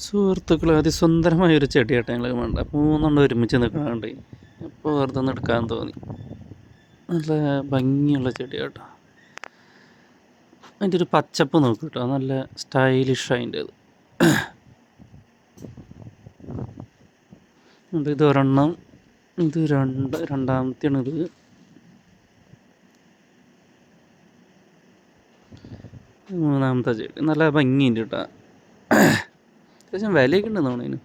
സുഹൃത്തുക്കളെ അതിസുന്ദരമായൊരു ചെടിയാട്ടോ ഞങ്ങൾ വേണ്ട. മൂന്നെണ്ണം ഒരുമിച്ച് നിൽക്കണുണ്ട്. ഇപ്പോൾ വെറുതെ ഒന്ന് എടുക്കാൻ തോന്നി. നല്ല ഭംഗിയുള്ള ചെടിയാട്ടോ. അതിൻ്റെ ഒരു പച്ചപ്പ് നോക്കൂ കേട്ടോ, നല്ല സ്റ്റൈലിഷ് അതിൻ്റെ ഇത് ഒരെണ്ണം, ഇത് രണ്ടാമത്തെയാണ്. ഇത് മൂന്നാമത്തെ ചെടി. നല്ല ഭംഗിയുണ്ട് കേട്ടോ. അത്യാവശ്യം വിലയൊക്കെ ഉണ്ടെന്ന് തോന്നുന്നു.